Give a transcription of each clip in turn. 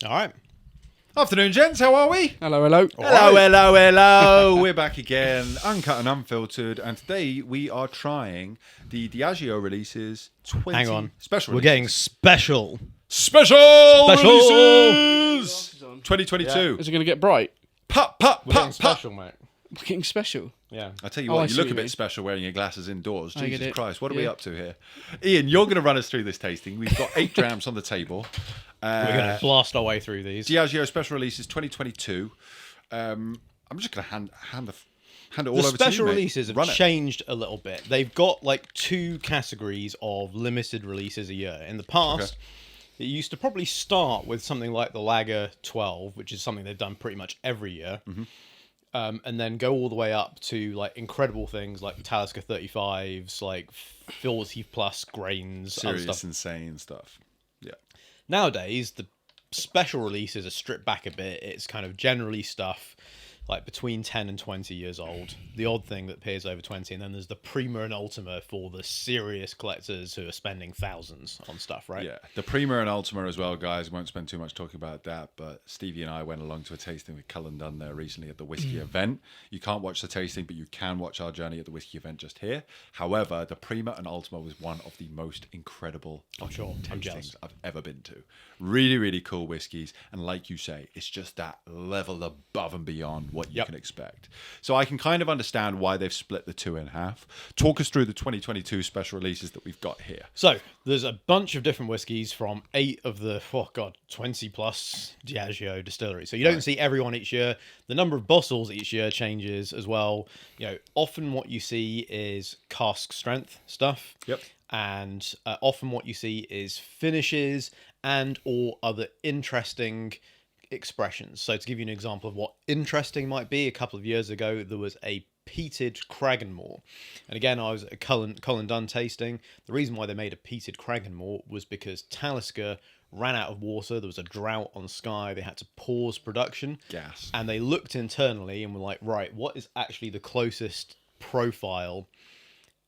All right. Afternoon, gents. How are we? Hello, hello. Hello. We're back again, Uncut and Unfiltered, and today we are trying the Diageo releases 20 Hang on. special. We're releases. getting special. special releases 2022. Is it going to get bright? Pop, We're getting special, mate. We're getting special. Yeah. I tell you Oh, I what, you see look what a you bit mean. special wearing your glasses indoors. I get Jesus it. Christ, what are we Yeah. up to here? Ian, you're going to run us through this tasting. We've got 8 drams on the table. We're going to blast our way through these. Diageo special releases 2022. I'm just going to hand it all The over to you, special mate. releases have Run it. changed a little bit. They've got like 2 categories of limited releases a year. In the past, it used to probably start with something like the Lager 12, which is something they've done pretty much every year. And then go all the way up to like incredible things like Talisker 35s, like 40 plus grains, other Serious, stuff. insane stuff. Yeah. Nowadays, the special releases are stripped back a bit. It's kind of generally stuff like between 10 and 20 years old. The odd thing that appears over 20. And then there's the Prima and Ultima for the serious collectors who are spending thousands on stuff, right? Yeah, the Prima and Ultima as well, guys. Won't spend too much talking about that, but Stevie and I went along to a tasting with Cullen Dunn there recently at the whiskey event. You can't watch the tasting, but you can watch our journey at the whiskey event just here. However, the Prima and Ultima was one of the most incredible I'm sure. I'm jealous. tastings I've ever been to. Really, really cool whiskeys, and like you say, it's just that level above and beyond what you can expect. So I can kind of understand why they've split the 2 in half. Talk us through the 2022 special releases that we've got here. So there's a bunch of different whiskies from 8 of the 20 plus Diageo distilleries. So you don't see everyone each year. The number of bottles each year changes as well. You know, often what you see is cask strength stuff. Yep. And often what you see is finishes and or other interesting expressions. So to give you an example of what interesting might be, a couple of years ago there was a peated Cragganmore, and again I was at a Cullen Dunn tasting. The reason why they made a peated Cragganmore was because Talisker ran out of water. There was a drought on Skye. They had to pause production. Gas. And they looked internally and were like, right, what is actually the closest profile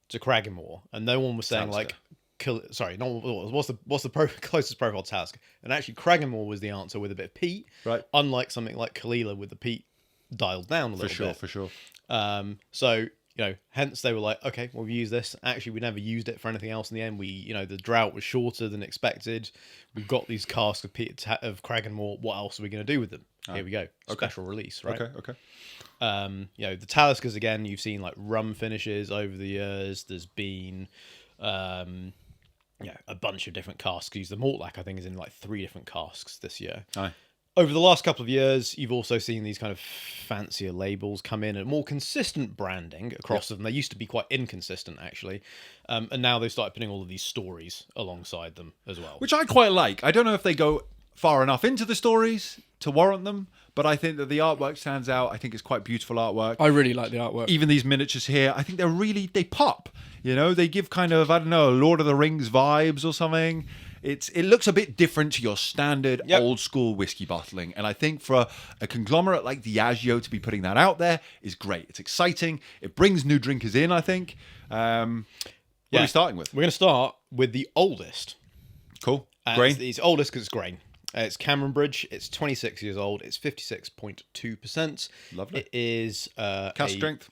to Cragganmore? And no one was saying Talisker. what's the closest profile to Talisker? And actually, Cragganmore was the answer with a bit of peat, Right. Unlike something like Clynelish with the peat dialed down a little bit. For sure. So hence they were like, okay, well, we use this. Actually, we never used it for anything else in the end. The drought was shorter than expected. We've got these casks of Cragganmore. What else are we going to do with them? Here we go. Special release, right? Okay. The Taliskers, again, you've seen like rum finishes over the years. There's been a bunch of different casks. The Mortlach, I think, is in like 3 different casks this year. Aye. Over the last couple of years, you've also seen these kind of fancier labels come in and more consistent branding across them. They used to be quite inconsistent, actually. And now they've started putting all of these stories alongside them as well. Which I quite like. I don't know if they go far enough into the stories to warrant them, but I think that the artwork stands out. I think it's quite beautiful artwork. I really like the artwork. Even these miniatures here, I think they pop. They give kind of, I don't know, Lord of the Rings vibes or something. It looks a bit different to your standard old school whiskey bottling. And I think for a conglomerate like Diageo to be putting that out there is great. It's exciting. It brings new drinkers in, I think. What are we starting with? We're going to start with the oldest. Cool. And Grain. It's oldest because it's grain. It's Cameron Bridge. It's 26 years old. It's 56.2%. Lovely. It is Cask strength.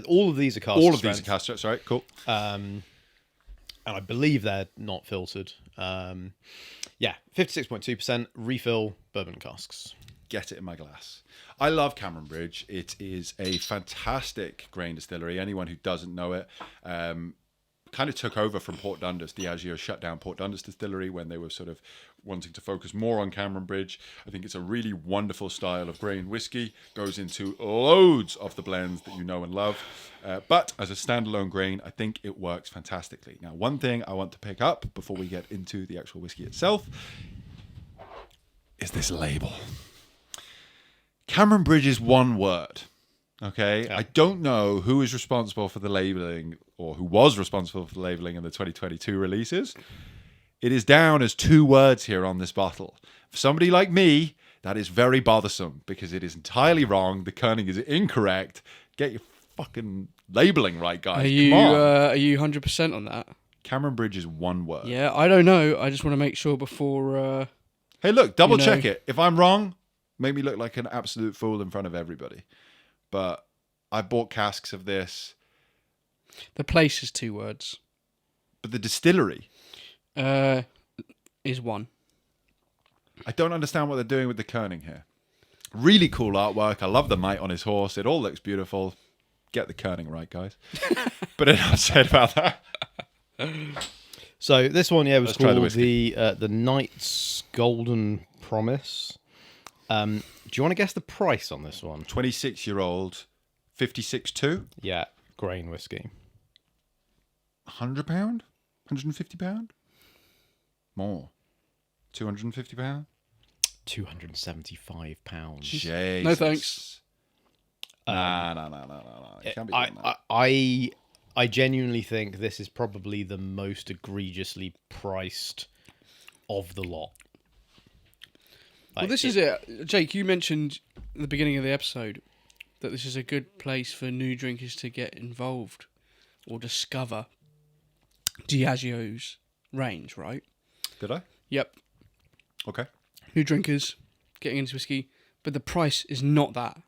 All of these are cask All of strength. these are cask strength. Sorry, cool. And I believe they're not filtered. 56.2% refill bourbon casks. Get it in my glass. I love Cameron Bridge. It is a fantastic grain distillery. Anyone who doesn't know it, kind of took over from Port Dundas. Diageo shut down Port Dundas distillery when they were sort of wanting to focus more on Cameron Bridge. I think it's a really wonderful style of grain whiskey. Goes into loads of the blends that you know and love. But as a standalone grain, I think it works fantastically. Now, one thing I want to pick up before we get into the actual whiskey itself is this label. Cameron Bridge is one word. Okay, I don't know who is responsible for the labeling or who was responsible for the labeling in the 2022 releases. It is down as 2 words here on this bottle. For somebody like me, that is very bothersome because it is entirely wrong. The kerning is incorrect. Get your fucking labeling right, guys. Come on. Are you 100% on that? Cameron Bridge is 1 word. Yeah, I don't know. I just want to make sure before Hey, look, double You know. check it. If I'm wrong, make me look like an absolute fool in front of everybody. But I bought casks of this. The place is 2 words. But the distillery, Is 1. I don't understand what they're doing with the kerning here. Really cool artwork. I love the knight on his horse. It all looks beautiful. Get the kerning right, guys. But enough said about that. So this one, was Let's try the called whiskey. the Knight's Golden Promise. Do you want to guess the price on this one? 26-year-old, 56.2, Yeah, grain whiskey. £100, £150, more, £250. £275. Jesus. No thanks. No. It can't be doing that. I genuinely think this is probably the most egregiously priced of the lot. Well, this is it. Jake, you mentioned at the beginning of the episode that this is a good place for new drinkers to get involved or discover Diageo's range, right? Did I? Yep. Okay. New drinkers getting into whiskey, but the price is not that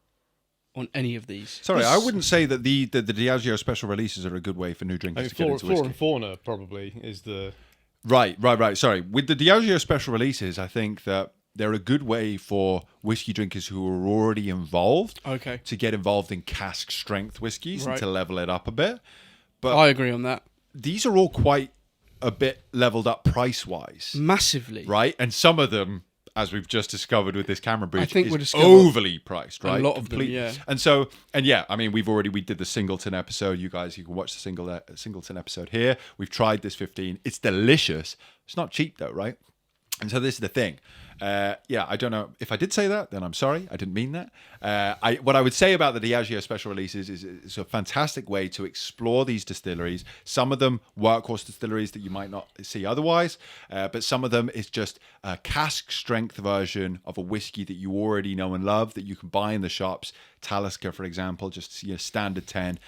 on any of these. Sorry, I wouldn't say that the Diageo special releases are a good way for new drinkers to get into Flora whiskey. and Fauna probably is the... Right. Sorry. With the Diageo special releases, I think that they're a good way for whiskey drinkers who are already involved Okay. to get involved in cask strength whiskies and Right. to level it up a bit. But I agree on that. these are all quite a bit leveled up price-wise, Massively. right? And some of them, as we've just discovered with this Cameron Bridge, think is we'll discover overly priced, right? lot of them, yeah. And yeah, I mean, we did the Singleton episode. You guys, you can watch the Singleton episode here. We've tried this 15. It's delicious. It's not cheap though, right? And so this is the thing. I don't know if I did say that, then I'm sorry. I didn't mean that. What I would say about the Diageo special releases is it's a fantastic way to explore these distilleries. Some of them workhorse distilleries that you might not see otherwise, but some of them is just a cask strength version of a whiskey that you already know and love that you can buy in the shops. Talisker, for example, just standard 10.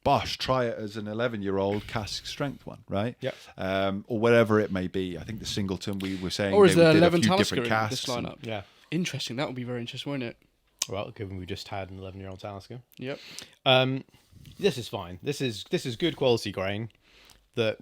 Bosh, try it as an 11-year-old cask strength one, right? Yep. Or whatever it may be. I think the Singleton we were saying, Or is they there did 11 a few Talisker different in this casks. lineup? Yeah. Interesting. That would be very interesting, wouldn't it? Well, given we just had an 11-year-old Talisker. Yep. This is fine. This is good quality grain that,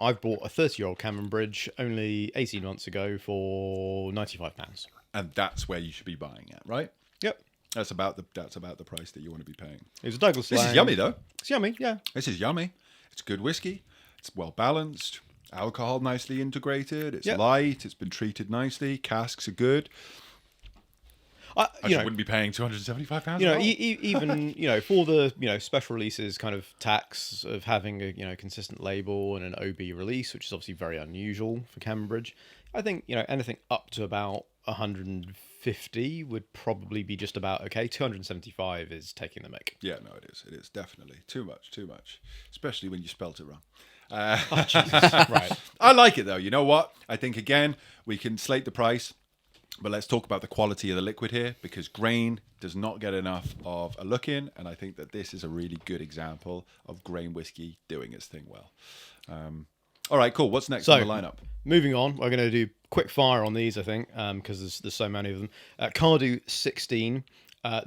I've bought a 30-year-old Cameron Bridge only 18 months ago for £95. And that's where you should be buying it, right? Yep. That's about the price that you want to be paying. It was a Douglas This is Lang. yummy though. It's yummy, yeah. This is yummy. It's good whiskey. It's well balanced. Alcohol nicely integrated. It's Yep. light. It's been treated nicely. Casks are good. I wouldn't be paying £275. Even for the special releases kind of tax of having a consistent label and an OB release, which is obviously very unusual for Cameron Bridge. I think anything up to about 150 would probably be just about okay. 275 is taking the mick. Yeah, no, it is. It is definitely too much, especially when you spelt it wrong. Right. I like it though. You know what? I think again we can slate the price, but let's talk about the quality of the liquid here because grain does not get enough of a look in, and I think that this is a really good example of grain whiskey doing its thing well. All right, cool. What's next on the lineup? Moving on, we're going to do quick fire on these, I think, because there's so many of them. Cardhu 16.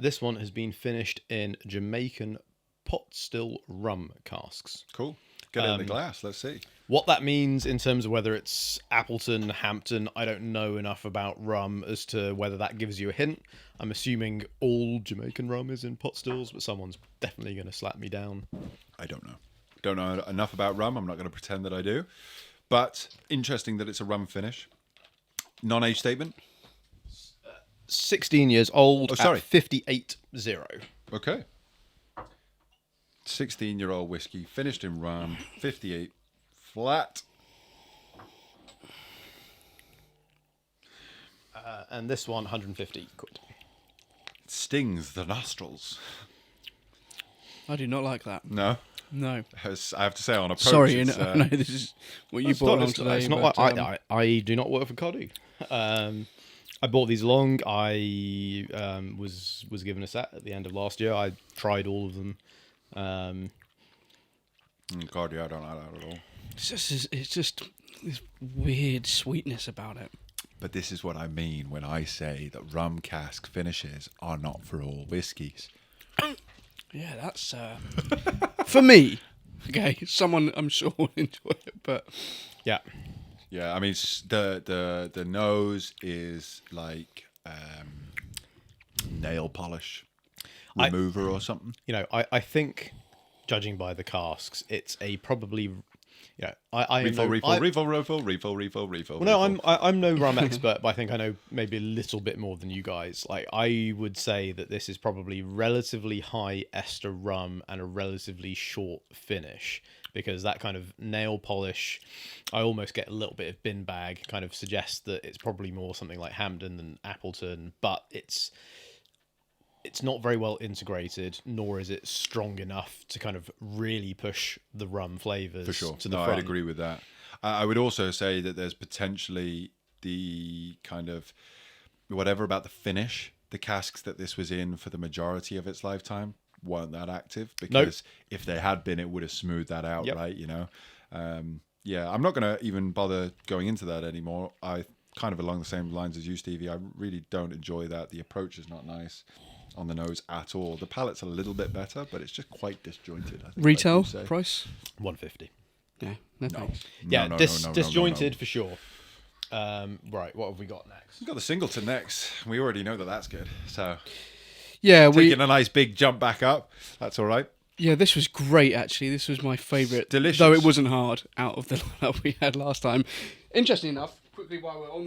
This one has been finished in Jamaican pot still rum casks. Cool. Get it in the glass. Let's see. What that means in terms of whether it's Appleton, Hampton, I don't know enough about rum as to whether that gives you a hint. I'm assuming all Jamaican rum is in pot stills, but someone's definitely going to slap me down. I don't know. Don't know enough about rum. I'm not going to pretend that I do. But interesting that it's a rum finish. Non-age statement? 16 years old sorry. at 58.0. Okay. 16-year-old whiskey, finished in rum, 58 flat. And this one, 150 quid. It stings the nostrils. I do not like that. No? No. As I have to say on approach. Sorry, it's, I know this is what you bought along today. It's not but, like I do not work for Cardhu. I bought these along. I was given a set at the end of last year. I tried all of them. God, yeah, I don't like that at all. it's just this weird sweetness about it. But this is what I mean when I say that rum cask finishes are not for all whiskies. Yeah, that's for me. Okay, someone I'm sure will enjoy it, but Yeah. Yeah, I mean the nose is like nail polish remover or something. You know, I think, judging by the casks, it's a probably, you know, I Refill. Well, no, I'm no rum expert, but I think I know maybe a little bit more than you guys. Like, I would say that this is probably relatively high ester rum and a relatively short finish, because that kind of nail polish, I almost get a little bit of bin bag, kind of suggests that it's probably more something like Hampden than Appleton, but it's not very well integrated, nor is it strong enough to kind of really push the rum flavours For sure. to the No, front. I'd agree with that. I would also say that there's potentially the kind of whatever about the finish. The casks that this was in for the majority of its lifetime weren't that active, because if they had been, it would have smoothed that out, Yep. right? You know, yeah. I'm not going to even bother going into that anymore. I kind of along the same lines as you, Stevie. I really don't enjoy that. The approach is not nice on the nose at all. The palate's a little bit better, but it's just quite disjointed. I think, retail like you say. price. 150. Yeah, no thanks. Yeah, No, disjointed for sure. Right, what have we got next? We've got the Singleton next. We already know that that's good. So Yeah, taking a nice big jump back up. That's all right. Yeah, this was great, actually. This was my favourite. Delicious. Though it wasn't hard out of the lineup we had last time. Interesting enough, quickly while we're on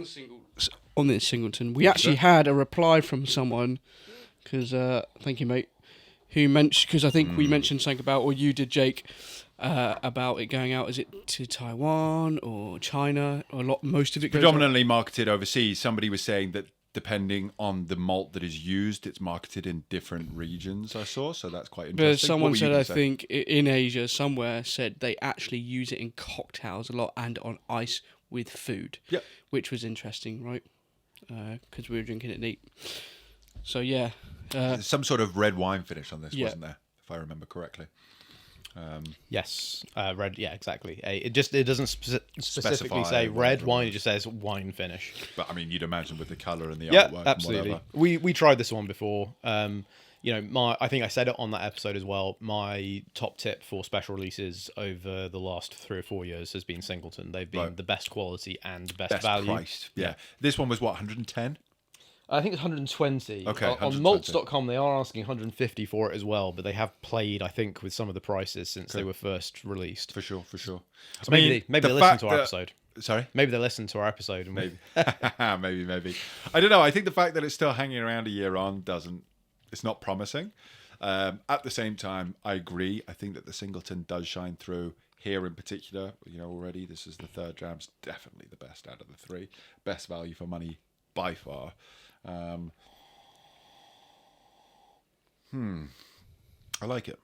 the Singleton, we actually had a reply from someone, because, thank you, mate, who mentioned, because I think we mentioned something about, or you did, Jake, about it going out, is it to Taiwan or China? Or most of it goes Predominantly marketed overseas. Somebody was saying that depending on the malt that is used, it's marketed in different regions, I saw. So that's quite interesting. But someone What were you said, gonna I say? think, in Asia somewhere, said they actually use it in cocktails a lot and on ice with food. Yep. Which was interesting, right? Because we were drinking it neat. So, yeah. There's some sort of red wine finish on this, Yeah. wasn't there? If I remember correctly. Yes, red. Yeah, exactly. It doesn't specifically Specify say red whatever. wine. It just says wine finish. But I mean, you'd imagine with the colour and the Yeah, artwork absolutely. and whatever. We tried this one before. You know, I think I said it on that episode as well. My top tip for special releases over the last 3 or 4 years has been Singleton. They've been Right. the best quality and best Best value. priced. Yeah. This one was what, 110? I think it's 120. Okay, On 120. malts.com, they are asking 150 for it as well, but they have played, I think, with some of the prices since they were first released. For sure. So I maybe mean, they the listen fact to our that- episode. Sorry? Maybe they listen to our episode. And Maybe. maybe. I don't know. I think the fact that it's still hanging around a year on it's not promising. At the same time, I agree. I think that the Singleton does shine through here in particular. You know, already this is the third dram's definitely the best out of the three. Best value for money by far. I like it.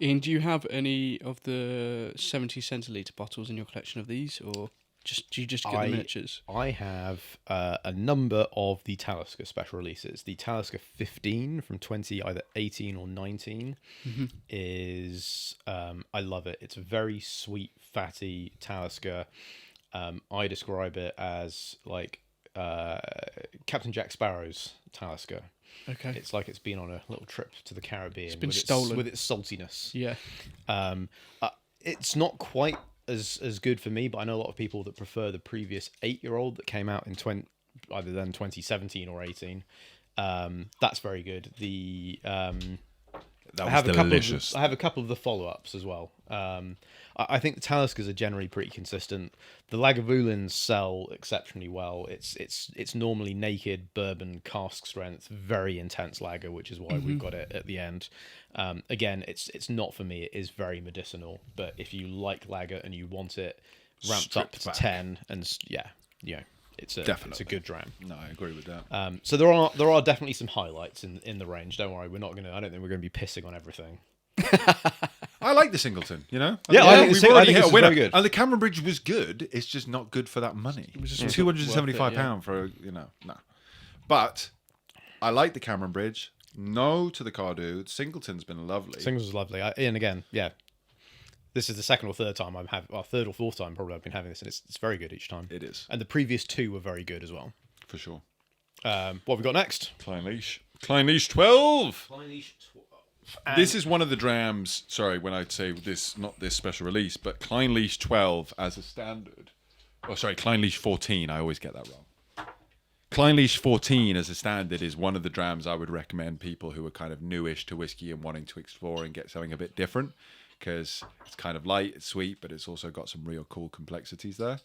Ian, do you have any of the 70 centilitre bottles in your collection of these, or do you just get the miniatures? I have a number of the Talisker special releases. The Talisker 15 from either 18 or 19 is I love it. It's a very sweet, fatty Talisker. I describe it as like Captain Jack Sparrow's Talisker. Okay. It's like it's been on a little trip to the Caribbean. It's been with stolen. with its saltiness. Yeah. It's not quite as good for me, but I know a lot of people that prefer the previous 8-year-old that came out in either then 2017 or 18. That's very good. That I have delicious. I have a couple of the follow-ups as well. I think the Taliskers are generally pretty consistent. The Lagavulins sell exceptionally well. It's normally naked bourbon cask strength, very intense lager, which is why we've got it at the end. Again, it's not for me. It is very medicinal, but if you like lager and you want it ramped up Stripped to back. 10, and it's a good dram. No, I agree with that. So there are definitely some highlights in the range. Don't worry, I don't think we're gonna be pissing on everything. I like the Singleton, you know? Yeah, I think we've the already Sing- I think hit this a is winner. very good. And the Cameron Bridge was good. It's just not good for that money. It was just £275 for, no. But I like the Cameron Bridge. No to the Cardhu. Singleton's been lovely. Singles was lovely. And again, yeah, This is the second or third time I'm having, well, third or fourth time probably I've been having this, and it's very good each time. It is. And the previous two were very good as well. For sure. What have we got next? Clynelish. Clynelish 12. Clynelish 12. This is one of the drams, sorry, when I say this, not this special release, but Clynelish 12 as a standard. Oh, sorry, Clynelish 14. I always get that wrong. Clynelish 14 as a standard is one of the drams I would recommend people who are kind of newish to whiskey and wanting to explore and get something a bit different, because it's kind of light, it's sweet, but it's also got some real cool complexities there.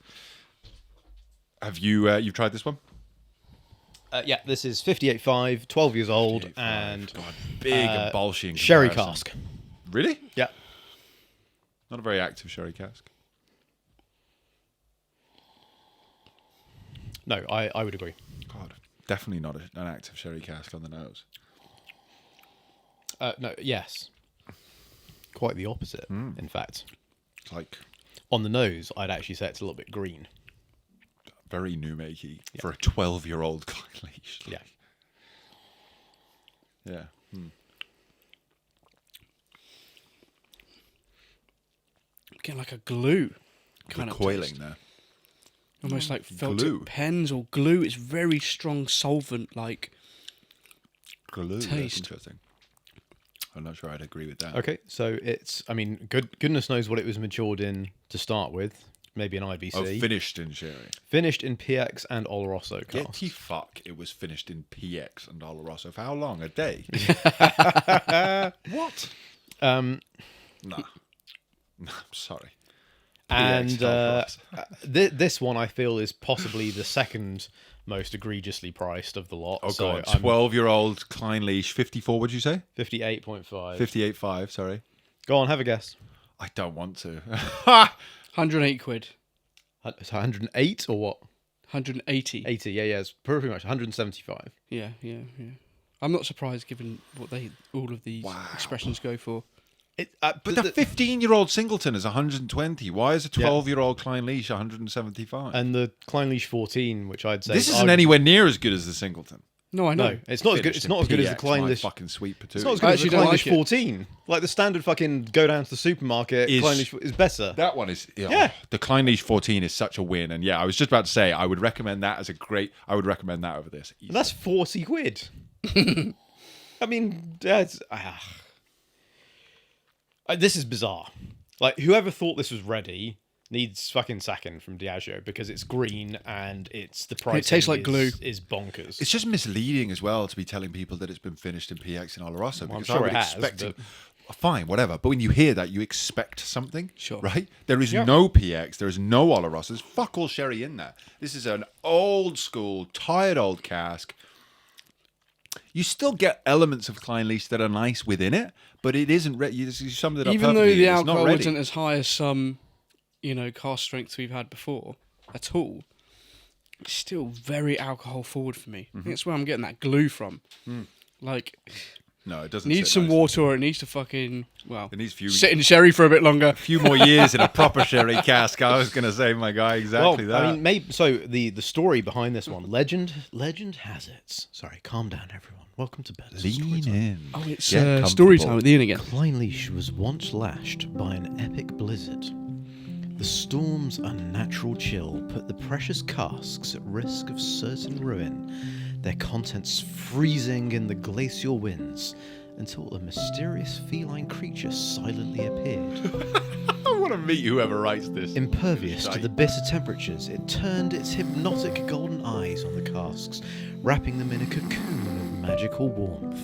Have you you've tried this one? Yeah, this is 58.5, 12 years old, 58.5. and God, big and bolshy in sherry comparison. cask. Really? Yeah. Not a very active sherry cask. No, I would agree. God, definitely not an active sherry cask on the nose. No, yes. Quite the opposite, in fact. It's like On the nose, I'd actually say it's a little bit green. very new makey for a 12-year-old Clynelish. Yeah. Yeah. Getting like a glue kind of Recoiling taste. there. Almost like felt Glue. pens or glue. It's very strong solvent like Glue. That's Taste. interesting. I'm not sure I'd agree with that. Okay, so it's, I mean, goodness knows what it was matured in to start with. Maybe an IBC. Oh, finished in sherry. Finished in PX and Oloroso Get casks. the fuck. It was finished in PX and Oloroso. For how long? A day? What? No. No, I'm sorry. And PX this one I feel is possibly the second most egregiously priced of the lot. Oh, so God. I'm 12-year-old Clynelish. 54, would you say? 58.5. 58.5, sorry. Go on, have a guess. I don't want to. 108 quid. It's 108 or what? 180. 80, yeah, it's pretty much 175. Yeah. I'm not surprised given what all of these Wow. expressions go for. But the 15-year-old Singleton is 120. Why is a 12-year-old Clynelish 175? And the Clynelish 14, which I'd say This isn't anywhere near as good as the Singleton. No, I know. No, it's not as good. It's not as good as the Clynelish. Fucking sweet patootie. It's not as good I as the actually don't Clynelish like it. 14. Like the standard fucking go down to the supermarket. Clynelish is better. That one is Yeah. The Clynelish 14 is such a win, and I was just about to say I would recommend that as a great. I would recommend that over this. And that's 40 quid. I mean, that's this is bizarre. Like whoever thought this was ready needs fucking sacking from Diageo because it's green and it's the price. It tastes like glue. Is bonkers. It's just misleading as well to be telling people that it's been finished in PX and Oloroso. Well, I'm because sure I would it has, expect but- fine, whatever. But when you hear that, you expect something. Sure. Right? There is no PX. There is no Oloroso. There's fuck all sherry in there. This is an old school, tired old cask. You still get elements of Clynelish that are nice within it, but it isn't. You summed it up Even though perfectly. the It's not alcohol ready. isn't as high as some, cask strengths we've had before at all, it's still very alcohol forward for me. I think that's where I'm getting that glue from. Like, No, it doesn't. needs sit some nicely. water or it needs to fucking, It needs sit in sherry for a bit longer. a few more years in a proper sherry cask. I was going to say, my guy, exactly that. I mean, maybe so. The story behind this one, legend has it. Sorry, calm down, everyone. Welcome to bed. Lean in. Oh, it's Get story comfortable. time at the end again. Clynelish was once lashed by an epic blizzard. The storm's unnatural chill put the precious casks at risk of certain ruin, their contents freezing in the glacial winds until a mysterious feline creature silently appeared. I want to meet whoever writes this. Impervious to Shite. the bitter temperatures, it turned its hypnotic golden eyes on the casks, wrapping them in a cocoon of magical warmth.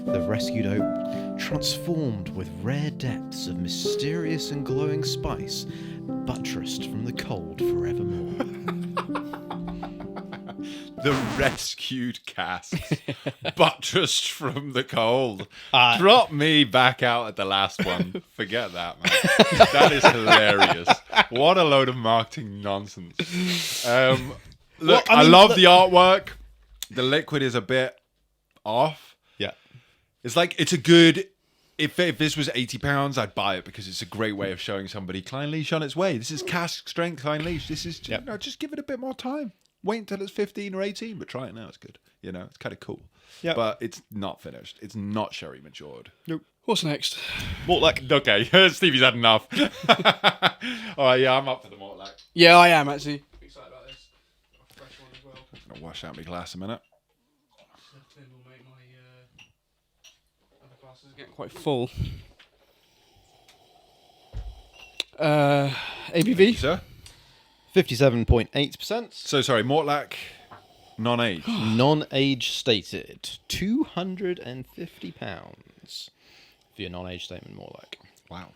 The rescued oak, transformed with rare depths of mysterious and glowing spice, buttressed from the cold forevermore. The rescued casks, buttressed from the cold. Drop me back out at the last one. Forget that, man. That is hilarious. What a load of marketing nonsense. Look, I I mean, love look- the artwork. The liquid is a bit off. Yeah. It's like, it's a good... If this was £80, I'd buy it because it's a great way of showing somebody Clynelish on its way. This is cask strength Clynelish. This is, just give it a bit more time. Wait until it's 15 or 18, but try it now. It's good. It's kind of cool. Yep. But it's not finished. It's not sherry matured. Nope. What's next? Mortlach. Okay, Stevie's had enough. All right, yeah, I'm up for the Mortlach. Yeah, I am actually. Excited about this. A fresh one as well. I'm gonna wash out my glass a minute. Then will make my other glasses get quite full. ABV? Sir? 57.8%. So sorry, Mortlach, non-aged. Non-age stated. £250 for your non-age statement, Mortlach. Wow.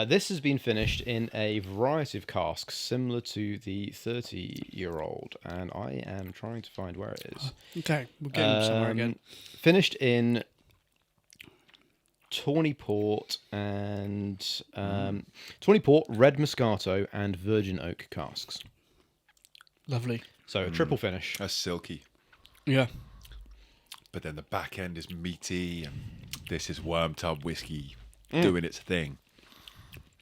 This has been finished in a variety of casks similar to the 30-year-old, and I am trying to find where it is. Okay, we're getting somewhere again. Finished in Tawny Port and Tawny Port, Red Moscato, and Virgin Oak casks. Lovely. So a triple finish. That's silky. Yeah. But then the back end is meaty, and this is worm tub whiskey doing its thing.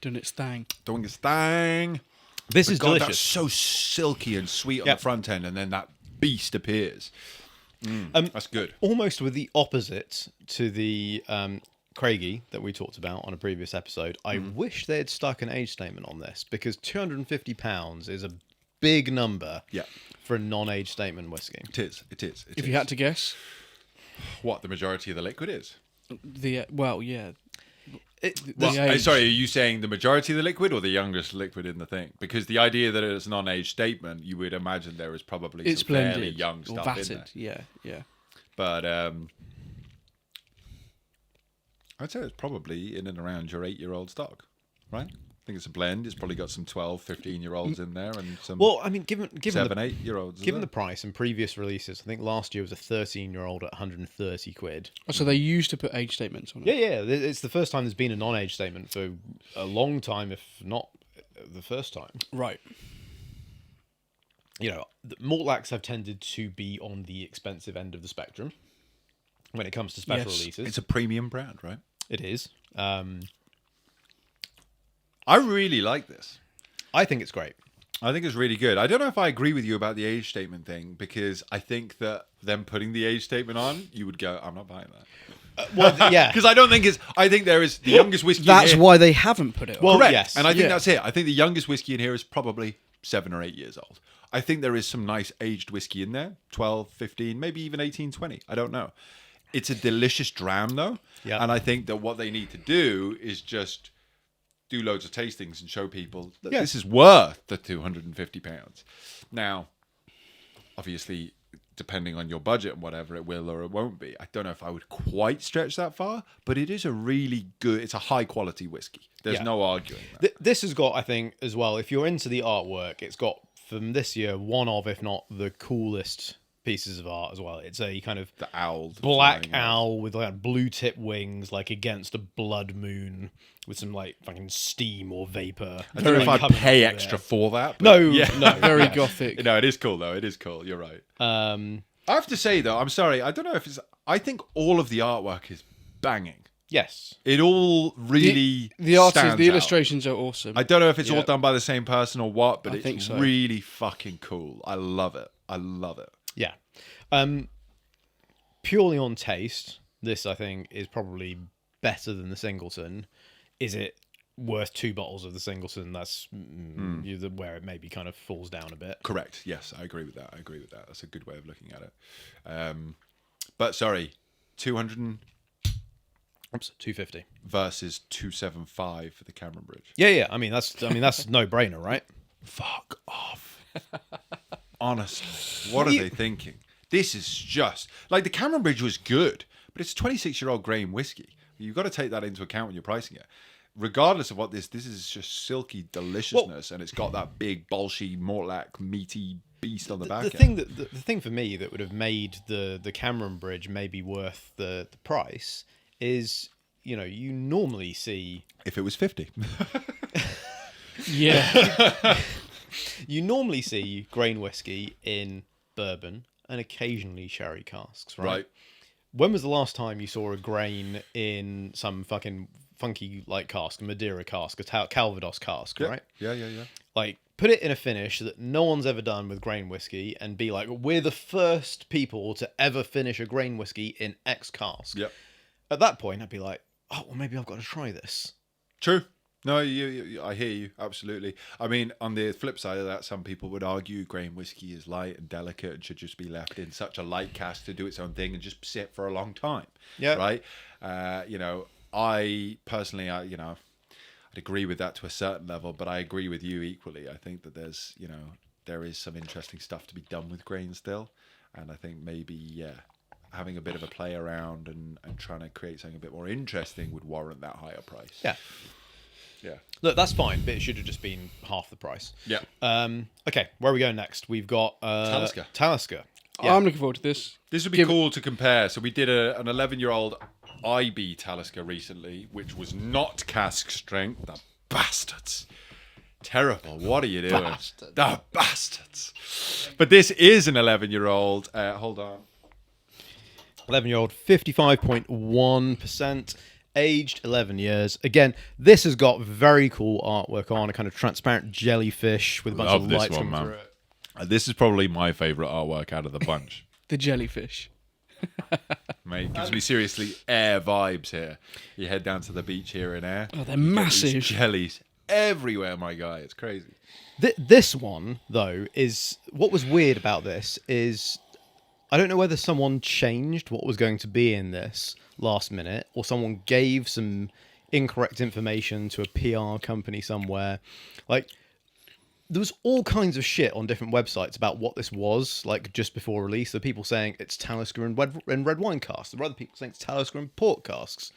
Doing its thing. Doing its thing. This is God, delicious. that's so silky and sweet on Yep. the front end, and then that beast appears. That's good. Almost with the opposite to the Craigie that we talked about on a previous episode. I wish they had stuck an age statement on this, because £250 is a big number Yeah. for a non-age statement whiskey. It is. It is. If you had to guess, what the majority of the liquid is. yeah. Well, age. sorry, are you saying the majority of the liquid or the youngest liquid in the thing? Because the idea that it's a non-age statement, you would imagine there is probably It's some fairly blended young or stuff vatted. in there. Yeah. But I'd say it's probably in and around your 8-year-old stock, right? I think it's a blend. It's probably got some 12, 15-year-olds in there and some Well, I mean, given 7, the 8-year-olds. given the price and previous releases, I think last year was a 13-year-old at 130 quid. Oh, so they used to put age statements on it. Yeah. It's the first time there's been a non-age statement for a long time, if not the first time. Right. You know, the Mortlachs have tended to be on the expensive end of the spectrum when it comes to special Yes. releases. It's a premium brand, right? It is. I really like this. I think it's great. I think it's really good. I don't know if I agree with you about the age statement thing, because I think that them putting the age statement on, you would go, I'm not buying that. Well, yeah. Because I don't think it's. I think there is the youngest whiskey. That's in here. why they haven't put it on. Well, Correct. yes. And I think Yeah. that's it. I think the youngest whiskey in here is probably 7 or 8 years old. I think there is some nice aged whiskey in there, 12, 15, maybe even 18, 20. I don't know. It's a delicious dram, though. Yeah. And I think that what they need to do is just do loads of tastings and show people that this is worth the £250. Now, obviously, depending on your budget and whatever, it will or it won't be. I don't know if I would quite stretch that far, but it is a really good, it's a high quality whiskey. There's no arguing that. This has got, I think, as well, if you're into the artwork, it's got, from this year, one of, if not the coolest pieces of art as well. It's a kind of The owl. black flying out. owl with like blue tip wings, like against a blood moon with some like fucking steam or vapor. I don't know if I'd coming pay off of extra there. for that. But No, yeah. no. Very yeah. gothic. No, it is cool though. It is cool. You're right. Um, I have to say though, I'm sorry. I don't know if it's. I think all of the artwork is banging. yes. It all really The artists, stands the out. illustrations are awesome. I don't know if it's all Yeah. done by the same person or what, but I it's think so. really fucking cool. I love it. I love it. Yeah. Purely on taste, this I think is probably better than the Singleton. Is it worth 2 bottles of the Singleton? That's where it maybe kind of falls down a bit. Correct. Yes, I agree with that. That's a good way of looking at it. But sorry, 200 Oops, 250. versus 275 for the Cameron Bridge. Yeah. I mean that's no brainer, right? Fuck off. Honestly, what are they thinking? This is just like the Cameron Bridge was good, but it's a 26-year-old grain whiskey. You've got to take that into account when you're pricing it. Regardless of what this is just silky deliciousness, and it's got that big bolshy Mortlach meaty beast on the back end. The thing for me that would have made the Cameron Bridge maybe worth the price is, you know, you normally see If it was 50. yeah. you normally see grain whiskey in bourbon and occasionally sherry casks, right? Right. When was the last time you saw a grain in some fucking funky like cask, a Madeira cask, a Calvados cask, right? Yeah. Like, put it in a finish that no one's ever done with grain whiskey and be like, we're the first people to ever finish a grain whiskey in X cask. Yep. At that point, I'd be like, oh, well, maybe I've got to try this. True. No, I hear you. Absolutely. I mean, on the flip side of that, some people would argue grain whiskey is light and delicate and should just be left in such a light cask to do its own thing and just sit for a long time. Yeah. Right? I personally, I'd agree with that to a certain level, but I agree with you equally. I think that there is some interesting stuff to be done with grain still. And I think maybe, having a bit of a play around and trying to create something a bit more interesting would warrant that higher price. Yeah. Yeah. Look, that's fine, but it should have just been half the price. Yeah. Okay, where are we going next? We've got Talisker. Yeah. I'm looking forward to this. This would be cool to compare. So we did an 11-year-old IB Talisker recently, which was not cask strength. The bastards. Terrible. What are you doing? Bastards. The bastards. But this is an 11-year-old. Hold on. 11-year-old, 55.1%. Aged 11 years. Again, this has got very cool artwork on, a kind of transparent jellyfish with a bunch Love of this lights one, coming man. through it. This is probably my favourite artwork out of the bunch. The jellyfish. Mate, gives me seriously Air vibes here. You head down to the beach here in Air. Oh, they're you get massive. these jellies everywhere, my guy. It's crazy. This one, though, is... What was weird about this is... I don't know whether someone changed what was going to be in this last minute, or someone gave some incorrect information to a PR company somewhere. Like, there was all kinds of shit on different websites about what this was, like, just before release. There were people saying it's Talisker and red wine casks. There were other people saying it's Talisker and port casks.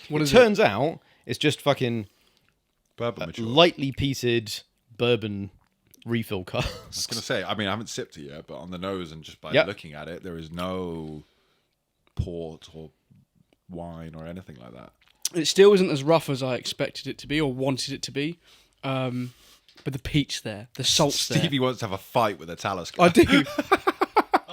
It turns out it's just fucking Bourbon mature. lightly peated bourbon refill casks. I was going to say, I mean, I haven't sipped it yet, but on the nose and just by looking at it, there is no port or wine or anything like that. It still isn't as rough as I expected it to be or wanted it to be. But the peat's there, the salt's there. Stevie wants to have a fight with a Talisker. I do.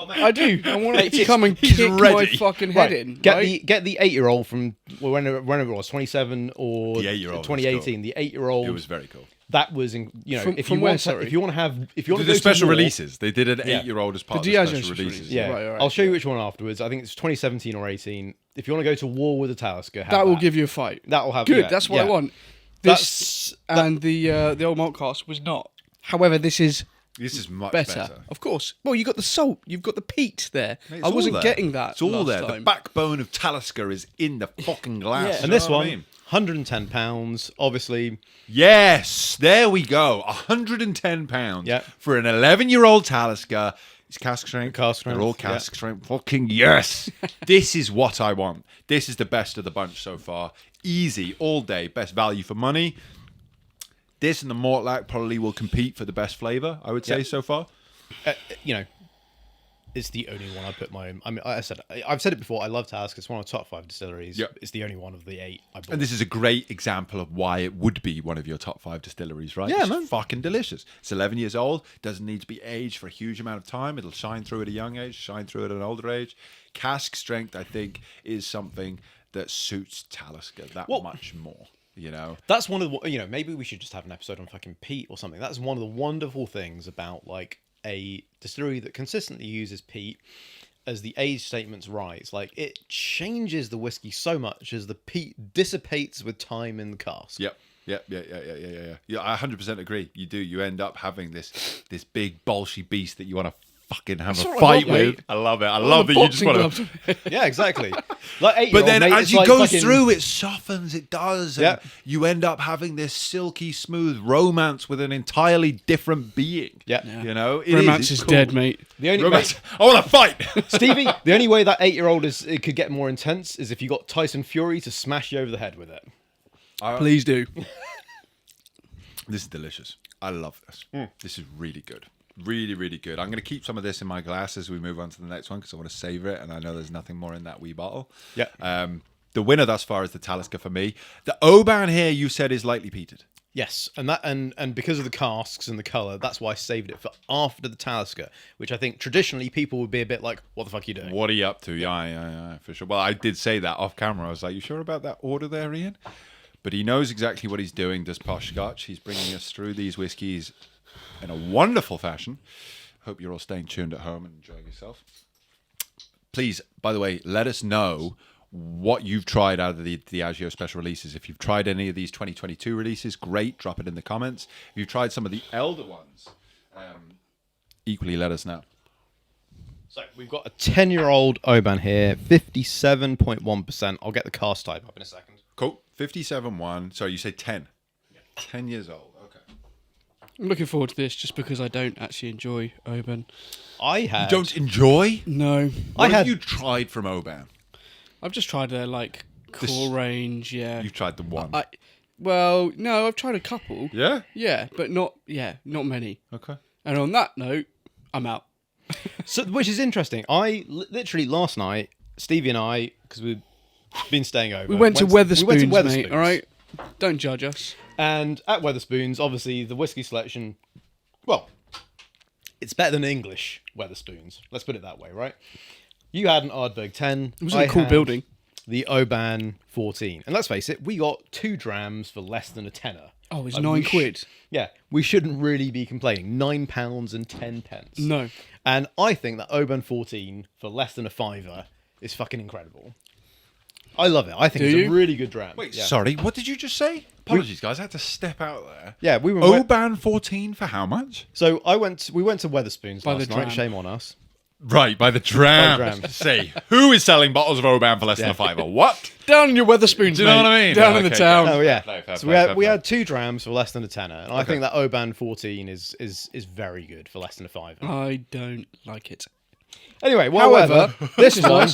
I do. I want it to come and he's kick my ready. fucking head in. Get right? the 8-year-old from whenever it was 27 or The 8-year-old was 2018. cool. The 8-year-old. It was very cool. That was If you want to They did special releases. They did an 8-year-old as part The of the Diageo special releases. Yeah, Right, I'll show you which one afterwards. I think it's 2017 or 18. If you want to go to war with a Talisker, have That will give you a fight. That'll have Good. yeah, That's what I yeah. want. This and the old malt cast was not. However, this is much better. Of course. Well, you got the salt. You've got the peat there. Mate, it's I wasn't all there. getting that. It's all last there. Time. The backbone of Talisker is in the fucking glass. Yeah. You And know this what one, I mean? £110. Obviously, Yes, there we go. £110 Yeah. for an 11-year-old Talisker. It's cask strength. Cask strength, They're all cask strength. Fucking yes. This is what I want. This is the best of the bunch so far. Easy, all day, best value for money. This and the Mortlach probably will compete for the best flavour, I would say, so far. it's the only one I put my own. I mean, I've said it before. I love Talisker. It's one of the top 5 distilleries. Yep. It's the only one of the 8 I bought. And this is a great example of why it would be one of your top 5 distilleries, right? Yeah, it's man. fucking delicious. It's 11 years old. Doesn't need to be aged for a huge amount of time. It'll shine through at a young age, shine through at an older age. Cask strength, I think, is something that suits Talisker that much more. You know, That's one of the, maybe we should just have an episode on fucking peat or something. That's one of the wonderful things about like a distillery that consistently uses peat as the age statements rise. Like, it changes the whiskey so much as the peat dissipates with time in the cask. Yep. Yeah, I 100% agree. You do. You end up having this big bolshy beast that you want to fucking have That's a what I fight want, with. mate. I love it. I love that you just want to. Yeah, exactly. Like 8-year-old, But then mate, as it's you like go fucking- through, it softens, it does. And Yeah. you end up having this silky smooth romance with an entirely different being. Yeah. You know? Romance is It's dead, cool. mate. The only Romance. I want to fight. Stevie, the only way that 8-year-old it could get more intense is if you got Tyson Fury to smash you over the head with it. Please do. This is delicious. I love this. This is really good. Really, really good. I'm going to keep some of this in my glass as we move on to the next one because I want to savor it, and I know there's nothing more in that wee bottle. Yeah. The winner thus far is the Talisker for me. The Oban here, you said, is lightly peated. Yes, and because of the casks and the colour, that's why I saved it for after the Talisker, which I think traditionally people would be a bit like, what the fuck are you doing? What are you up to? Yeah, for sure. Well, I did say that off camera. I was like, you sure about that order there, Ian? But he knows exactly what he's doing, does Posh Scotch. He's bringing us through these whiskies in a wonderful fashion. Hope you're all staying tuned at home and enjoying yourself. Please, by the way, let us know what you've tried out of the Diageo special releases. If you've tried any of these 2022 releases, great. Drop it in the comments. If you've tried some of the elder ones, equally let us know. So we've got a 10-year-old Oban here, 57.1%. I'll get the cast type up in a second. Cool. 57.1. Sorry, you say 10. Yeah. 10 years old. Okay. I'm looking forward to this just because I don't actually enjoy Oban. You don't enjoy? No. What have you tried from Oban? I've just tried their core range, yeah. You've tried the one. Well, no, I've tried a couple. Yeah? Yeah, but not many. Okay. And on that note, I'm out. So, which is interesting. I literally last night, Stevie and I, because we've been staying over, We went to Weatherspoons, Weatherspoons, mate, all right? Don't judge us. And at Weatherspoons, obviously, the whiskey selection, well, it's better than English Weatherspoons. Let's put it that way, right? You had an Ardbeg 10. It was in a cool building. The Oban 14. And let's face it, we got 2 drams for less than a tenner. Oh, it's £9. Yeah, we shouldn't really be complaining. £9.10. No. And I think that Oban 14 for less than a fiver is fucking incredible. I love it. I think it's a really good dram. Wait, sorry, what did you just say? Apologies, guys. I had to step out there. Yeah, we were. Oban 14 for how much? So we went to Weatherspoons last night. Shame on us. Right, by the dram. Say, who is selling bottles of Oban for less than a fiver? What? Down in your Weatherspoons, Do you know what I mean? Down in the town. Oh yeah. Fair So play, we had 2 drams for less than a tenner, and I think that Oban 14 is very good for less than a fiver. I don't like it. Anyway, however, this one.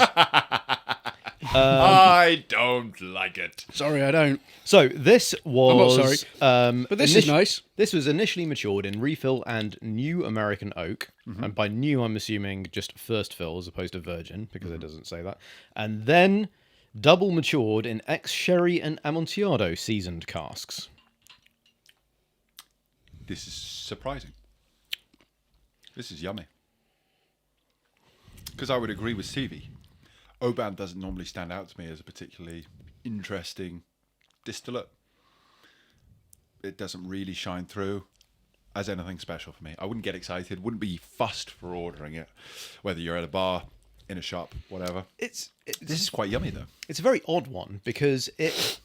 I don't like it. Sorry, I don't. So this was. I'm not sorry. But this is nice. This was initially matured in refill and new American oak, and by new I'm assuming just first fill as opposed to virgin because it doesn't say that, and then double matured in ex-sherry and Amontillado seasoned casks. This is surprising. This is yummy. Because I would agree with Stevie. Oban doesn't normally stand out to me as a particularly interesting distillate. It doesn't really shine through as anything special for me. I wouldn't get excited, wouldn't be fussed for ordering it, whether you're at a bar, in a shop, whatever. This is quite yummy, though. It's a very odd one because it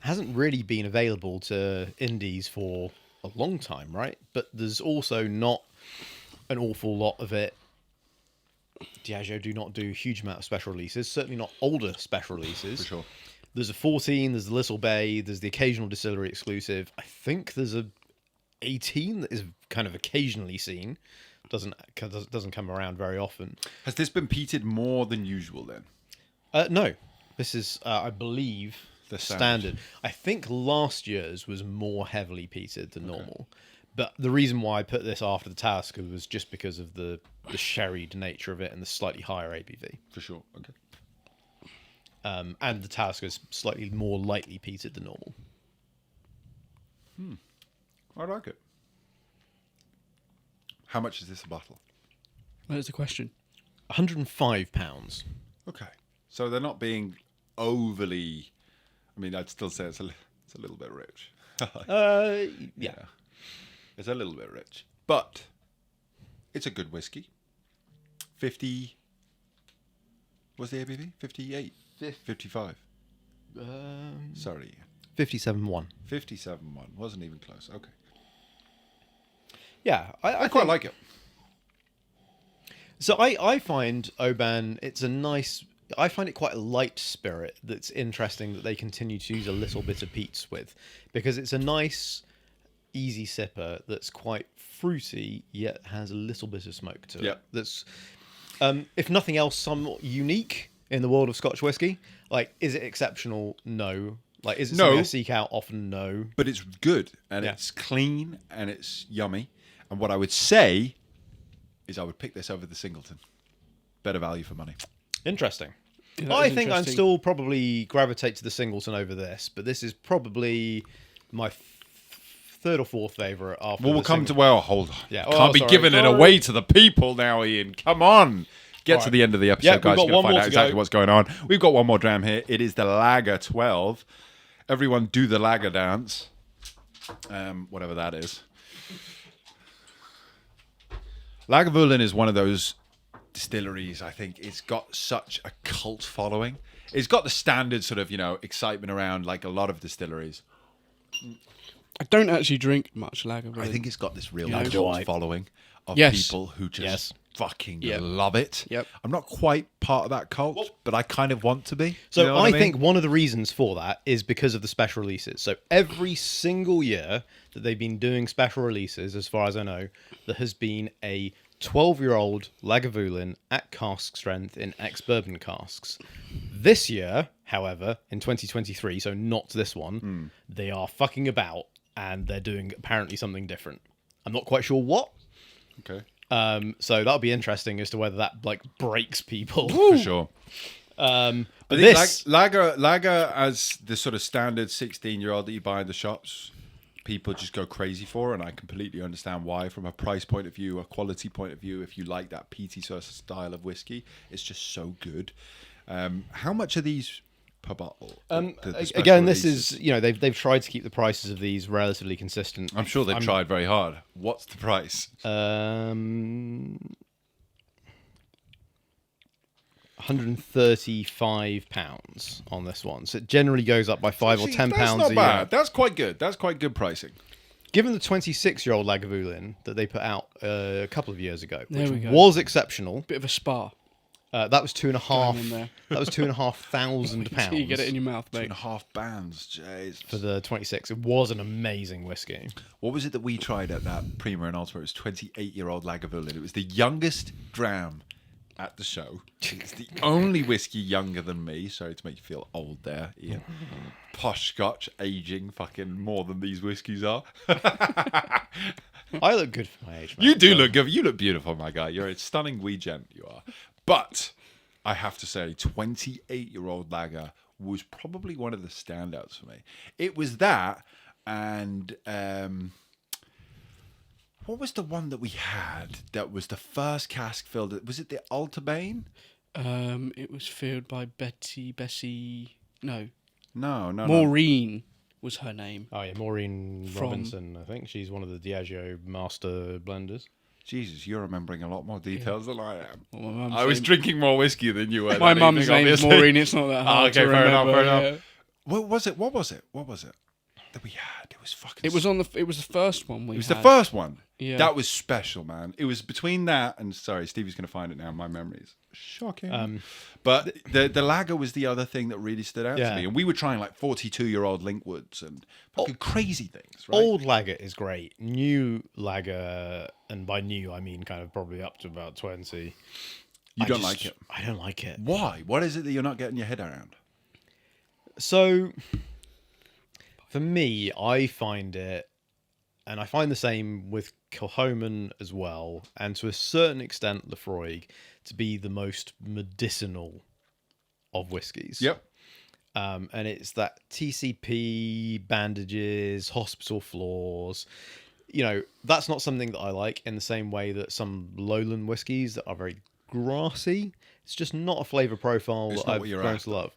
hasn't really been available to indies for a long time, right? But there's also not an awful lot of it. Diageo do not do a huge amount of special releases, certainly not older special releases. For sure. There's a 14, there's the Little Bay, there's the occasional distillery exclusive. I think there's a 18 that is kind of occasionally seen. Doesn't come around very often. Has this been peated more than usual then? No. This is, I believe, The standard. I think last year's was more heavily peated than normal. But the reason why I put this after the Talisker was just because of the sherried nature of it and the slightly higher ABV. For sure. Okay. And the Talisker is slightly more lightly peated than normal. I like it. How much is this a bottle? That's the question. £105. Okay. So they're not being overly... I mean, I'd still say it's a little bit rich. Yeah. It's a little bit rich. But it's a good whiskey. 50... What's the ABV? 58? 55. Sorry. 57.1. 57.1. Wasn't even close. Okay. Yeah. I quite like it. So I find Oban, it's a nice... I find it quite a light spirit that's interesting that they continue to use a little bit of peats with. Because it's a nice, easy sipper that's quite fruity, yet has a little bit of smoke to it. That's, if nothing else, somewhat unique in the world of Scotch whiskey. Like, is it exceptional? No. Like, is it something I seek out often? No. But it's good, and it's clean, and it's yummy. And what I would say is I would pick this over the Singleton. Better value for money. Interesting. Yeah, I think I'd still probably gravitate to the Singleton over this, but this is probably my third or fourth favourite after Well, we'll come to... Well, hold on. Yeah. Can't be giving it away to the people now, Ian. Come on. Get to the end of the episode, guys. You're going to find out exactly what's going on. We've got one more dram here. It is the Lager 12. Everyone do the Lager dance. Whatever that is. Lagavulin is one of those distilleries, I think it's got such a cult following. It's got the standard sort of, excitement around like a lot of distilleries. I don't actually drink much lager. I think it's got this real Neither do I. cult following of Yes. people who just Yes. fucking Yep. love it. Yep. I'm not quite part of that cult, but I kind of want to be. So You know what I mean? think one of the reasons for that is because of the special releases. So every single year that they've been doing special releases, as far as I know, there has been a 12-year-old Lagavulin at cask strength in ex-bourbon casks. This year, however, in 2023, so not this one, they are fucking about and they're doing apparently something different. I'm not quite sure what. Okay. So that'll be interesting as to whether that like breaks people. For sure. But I think this, lager as the sort of standard 16-year-old that you buy in the shops, people just go crazy for, and I completely understand why. From a price point of view, a quality point of view, if you like that peaty sort of style of whiskey, it's just so good. How much are these per bottle? The special again, this releases? is they've tried to keep the prices of these relatively consistent. I'm sure they've tried very hard. What's the price? 135 pounds on this one. So it generally goes up by £5 or £10 That's a not year. bad. That's quite good. That's quite good pricing. Given the 26-year-old Lagavulin that they put out a couple of years ago, There which we go. was exceptional, Bit of a spa. that was Going in there. that was £2,500 You get it in your mouth, mate. 2.5 bands. Jeez. for the 26. It was an amazing whiskey. What was it that we tried at that Prima and Ultima? It was 28-year-old Lagavulin. It was the youngest dram at the show. It's the only whiskey younger than me. Sorry to make you feel old there, Ian. Posh Scotch, aging fucking more than these whiskies are. I look good for my age, mate. You do look good. You look beautiful, my guy. You're a stunning wee gent, you are. But I have to say, 28-year-old lager was probably one of the standouts for me. It was that, and what was the one that we had that was the first cask filled? Was it the Altabane? It was filled by Bessie. No, No. Maureen was her name. Oh yeah, Maureen From- Robinson. I think she's one of the Diageo master blenders. Jesus, you're remembering a lot more details than I am. Well, my mum's I was name- dringing more whiskey than you were. My that mum's evening, name is obviously. Maureen. It's not that hard okay, to fair enough, remember. fair enough. yeah. What was it? What was it that we had? It was fucking. It was on the. It was the first one we. It was had. the first one. Yeah. That was special, man. It was between that and sorry, Stevie's going to find it now. My memory's shocking. But the lager was the other thing that really stood out to Yeah. me. And we were trying like 42-year-old Linkwoods and fucking crazy things, right? Old lager is great. New lager, and by new I mean kind of probably up to about 20. You don't like it. I don't like it. Why? What is it that you're not getting your head around? So, for me, I find it, and I find the same with Kilchoman as well, and to a certain extent Lefroy, to be the most medicinal of whiskies. Yep. And it's that TCP, bandages, hospital floors. That's not something that I like in the same way that some lowland whiskies that are very grassy. It's just not a flavour profile It's that not I've what you're grown after. to love.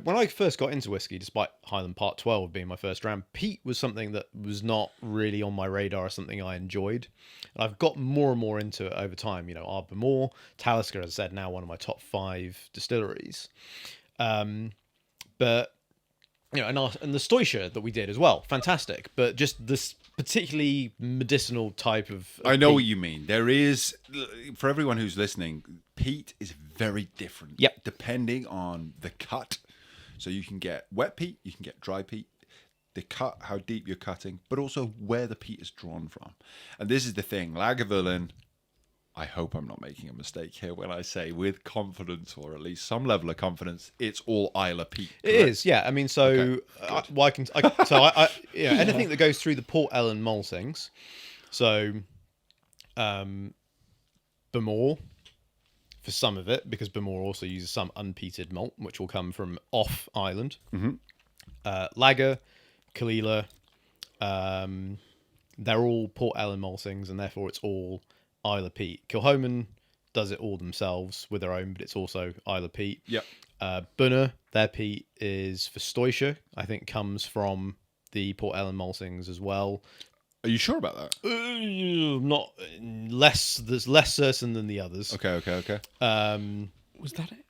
When I first got into whiskey, despite Highland Part 12 being my first dram, peat was something that was not really on my radar as something I enjoyed. And I've got more and more into it over time. Ardbemore, Talisker, as I said, now one of my top 5 distilleries. But and the Stoischer that we did as well, fantastic. But just this particularly medicinal type of I know what peat. you mean. There is, for everyone who's listening, peat is very different. Yep. Depending on the cut. So you can get wet peat, you can get dry peat, the cut, how deep you're cutting, but also where the peat is drawn from. And this is the thing. Lagavulin, I hope I'm not making a mistake here when I say with confidence, or at least some level of confidence, it's all Isla peat. It correct? is, yeah. I mean, so Okay, anything that goes through the Port Ellen maltings, so Bemore for some of it, because Bemore also uses some unpeated malt, which will come from off island. Lager, Clynelish, they're all Port Ellen maltings, and therefore it's all Isla peat. Kilchoman does it all themselves with their own, but it's also Isla peat. Yep. Bunner, their peat is for Stoischer, I think comes from the Port Ellen maltings as well. Are you sure about that? Not less. There's less certain than the others. Okay. Was that it?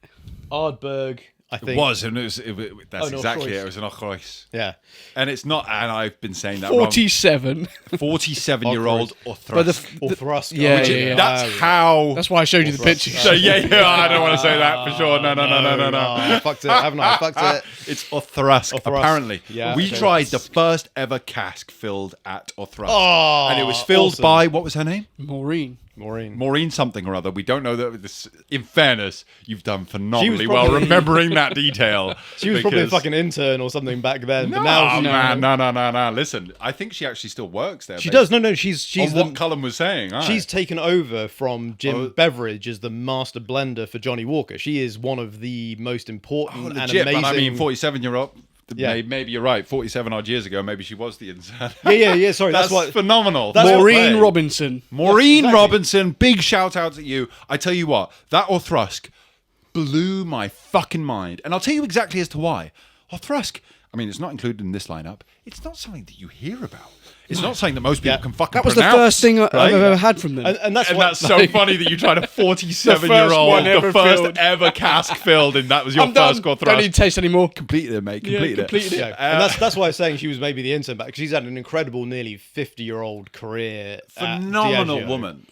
Ardbeg, I think. It was, and that's no, exactly Kreuz. it. It was an Ochreuz. Yeah. And it's not, and I've been saying that 47. wrong. 47-year-old But Orthrusk. Or Thrusk. Yeah, originally. yeah. That's how... That's why I showed you the Thrust. pictures. So yeah, I don't want to say that for sure. No. I fucked it, haven't I? I fucked it. It's Orthrusk, apparently. Yeah, we okay. tried the first ever cask filled at Orthrusk. Oh, and it was filled awesome. by, what was her name? Maureen. Maureen something or other. We don't know that. This, in fairness, you've done phenomenally well probably- remembering that detail. She was probably a because- fucking intern or something back then. No, but now she, man, no. Listen, I think she actually still works there. she does. No, she's On what Cullen was saying. All She's right. taken over from Jim Oh. Beveridge as the master blender for Johnny Walker. She is one of the most important and legit, amazing. but I mean, 47-year-old. Yeah. Maybe you're right. 47 odd years ago, maybe she was the intern. Yeah. Sorry, that's what. phenomenal. That's Fair Maureen play. Robinson. Maureen Exactly. Robinson, big shout out to you. I tell you what, that Orthrusk blew my fucking mind. And I'll tell you exactly as to why. Orthrusk, I mean, it's not included in this lineup. It's not something that you hear about. It's not something that most people Yeah. can fucking That was the pronounce, first thing I've right? ever had from them. And that's And what. that's so funny that you tried a 47-year-old, one the ever first filled. ever cask filled, and that was your I'm done. first Don't Orthrusk. need to taste anymore. Completed it, mate. Yeah, completed it. Yeah, and that's why I was saying she was maybe the intern back because she's had an incredible, nearly 50-year-old career. at Phenomenal Diageo. woman.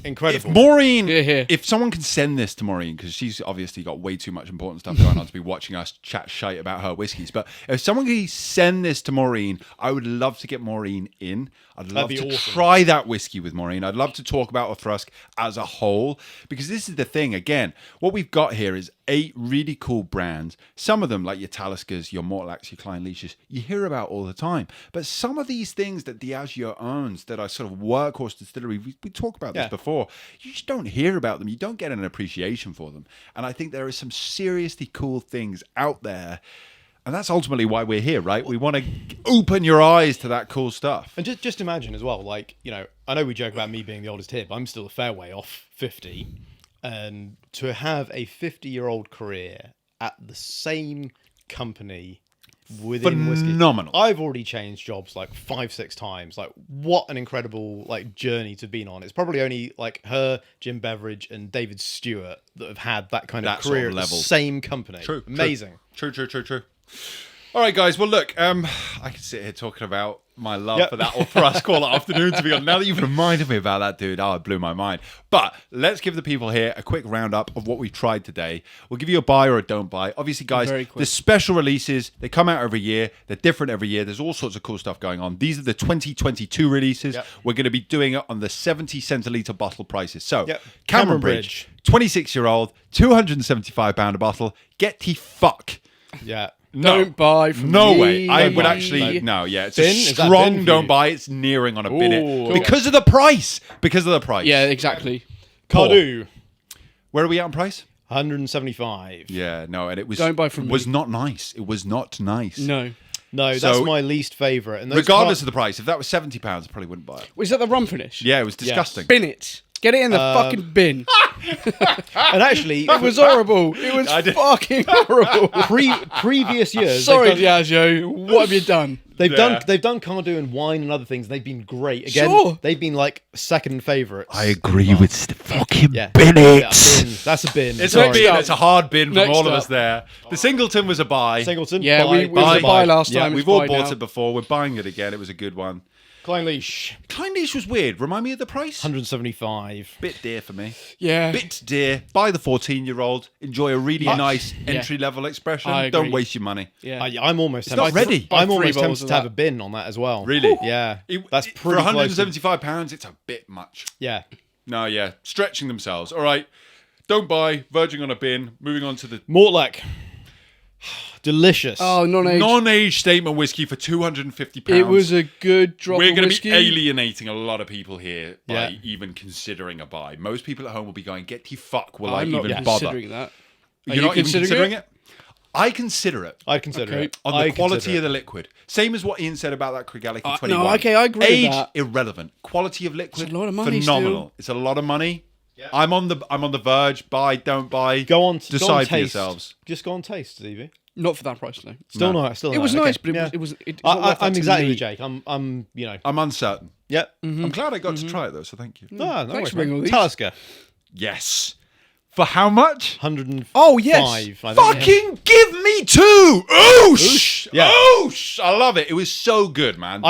Incredible. If Maureen, Yeah. if someone can send this to Maureen, because she's obviously got way too much important stuff going on to be watching us chat shite about her whiskies, but if someone can send this to Maureen, I would love to get Maureen in. I'd love be to awesome. try that whiskey with Maureen. I'd love to talk about Orthrusk as a whole, because this is the thing. Again, what we've got here is 8 really cool brands. Some of them, like your Taliskers, your Mortlachs, your Clynelishs, you hear about all the time. But some of these things that Diageo owns that are sort of workhorse distillery, we talk about this Yeah. before, you just don't hear about them. You don't get an appreciation for them. And I think there are some seriously cool things out there. And that's ultimately why we're here, right? We want to open your eyes to that cool stuff. And just imagine as well, like, I know we joke about me being the oldest here, but I'm still a fair way off 50. And to have a 50-year-old career at the same company within whiskey. Phenomenal. I've already changed jobs like 5-6 times. Like, what an incredible journey to be on. It's probably only like her, Jim Beveridge, and David Stewart that have had that kind of That sort career of at level. the same company. Amazing. True. All right, guys. Well, look, I can sit here talking about my love for that Orthrusk all afternoon, to be honest. Now that you've reminded me about that, dude, it blew my mind. But let's give the people here a quick roundup of what we've tried today. We'll give you a buy or a don't buy. Obviously, guys, Very quick. the special releases, they come out every year. They're different every year. There's all sorts of cool stuff going on. These are the 2022 releases. Yep. We're going to be doing it on the 70 centilitre bottle prices. So, Yep. Cameron Bridge, 26-year-old, £275 a bottle. Get the fuck. Yeah. Don't buy from No me. way. I Don't would buy. actually no. Yeah, it's Bin? a Is that strong bin for don't you? buy. It's nearing on a bin Ooh. it because of the price. Because of the price. Yeah, exactly. Cardhu, Where are we at on price? 175. Yeah, no, and it was Don't buy from was me. not nice. It was not nice. No. No, that's So- my least favourite. And those Regardless of the price, if that was £70, I probably wouldn't buy it. Was that the rum finish? Yeah, it was disgusting. Bin it. Get it in the fucking bin. and actually, It was horrible. It was fucking horrible. previous years, Sorry, they've done, Diageo. What have you done? they've Yeah. done Cardhu and wine and other things. And they've been great. Again, Sure. they've been like second favourites. agree with fucking Yeah, Yeah, bin. That's a bin. It's Sorry. a bin. It's a hard bin from Next all of up. us there. The Singleton was a buy. Singleton. Yeah, buy, we was buy, a buy last Yeah, time. we've It's all buy bought now. it before. We're buying it again. It was a good one. Clynelish, Clynelish was weird. Remind me of the price. 175. Bit dear for me. Yeah. Bit dear. Buy the 14-year-old. Enjoy a really nice entry-level expression. I Don't agree. waste your money. Yeah. I'm almost not tempted. ready. I'm Buy 3 almost bottles tempted of to have that. a bin on that as well. Really? Yeah. That's For pretty close. £175, it's a bit much. Yeah. No, yeah. Stretching themselves. All right. Don't buy. Verging on a bin. Moving on to the Mortlach. Delicious. Oh, non-aged. non-age statement whiskey for £250. It was a good drop We're of going to whiskey. be alienating a lot of people here by Yeah. even considering a buy. Most people at home will be going, get the fuck, will I I'm not even bother? considering that. You're you not even considering considering it? I consider it. I'd consider Okay. it. On the I'd quality consider of the liquid. Same as what Ian said about that Craigellachie 21. no, okay, I agree with Age, that. irrelevant. Quality of liquid, It's a lot of money phenomenal. still. It's a lot of money. I'm on the verge. Buy, don't buy. Go on. Decide go on for taste. yourselves. Just go on taste, Stevie. Not for that price, no. Still No. not. Still It not. was Okay. nice, but Yeah. it was. It's not worth that I'm to exactly me. with Jake. I'm I'm uncertain. Yep. I'm glad I got to try it though, so thank you. No, no Thanks worries, for bringing man. all these. Talisker, Yes. For how much? 105. Oh, yes. I think. Fucking give me 2! Oosh! Yeah. Oosh! I love it. It was so good, man.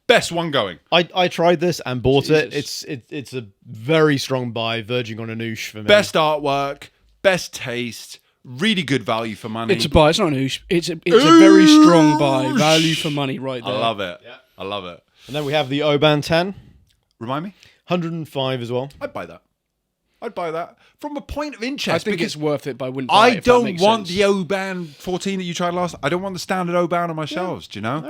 Best one going. I tried this and bought it. Jesus. It's a very strong buy, verging on a noosh for me. Best artwork, best taste, really good value for money. It's a buy. It's not an oosh. It's a very strong buy. Value for money, right there. I love it. I love it. And then we have the Oban 10, Remind me? 105 as well. I'd buy that. I'd buy that. From a point of interest. I think because it's worth it, but I wouldn't buy it, I if that don't makes want sense. the Oban 14 that you tried last. I don't want the standard Oban on my shelves, do you know? And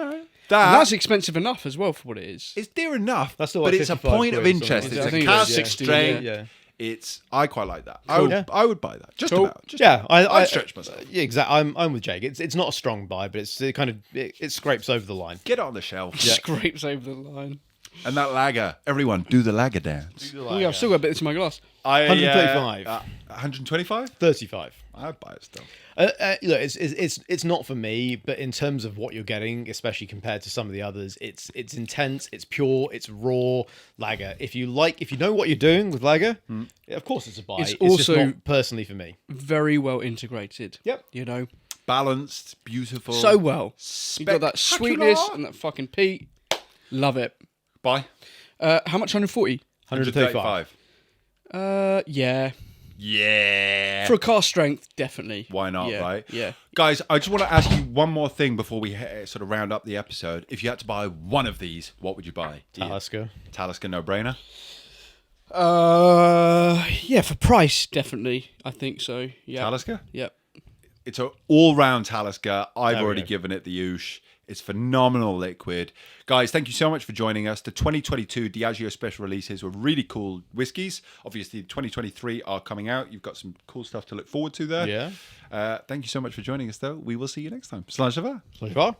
That that's expensive enough as well for what it is. it's dear enough, That's still but like it's a 55 point of quid or interest. something. It's I a think it was, cask 60, strength. yeah. I quite like that. Cool. I would buy that. Just Cool. about. Just Yeah, I'd stretch myself. Yeah, exactly. I'm with Jake. It's not a strong buy, but it scrapes over the line. Get it on the shelf. Scrapes over the line. And that lager. Everyone, do the lager dance. Oh, yeah, I've still got bits in my glass. 135. 125? 35. I'd buy it still. Look, it's not for me, but in terms of what you're getting, especially compared to some of the others, it's intense, it's pure, it's raw lager. If you know what you're doing with lager, of course it's a buy. It's It's just also- not personally for me. Very well integrated. Yep. You know, Balanced, beautiful. so well. You got that sweetness spectacular. and that fucking peat. Love it. Buy. How much? 140. 135. Yeah. Yeah. For a car strength, definitely. Why not, Yeah, right? Yeah. Guys, I just want to ask you one more thing before we sort of round up the episode. If you had to buy one of these, what would you buy? Talisker. Talisker, no-brainer? Yeah, for price, definitely. I think so. Yeah. Talisker? Yep. It's an all-round Talisker. I've There we already go. given it the oosh. It's phenomenal liquid. Guys, thank you so much for joining us. The 2022 Diageo special releases were really cool whiskies. Obviously, 2023 are coming out. You've got some cool stuff to look forward to there. Yeah. Thank you so much for joining us, though. We will see you next time. Slán se bheith. So far.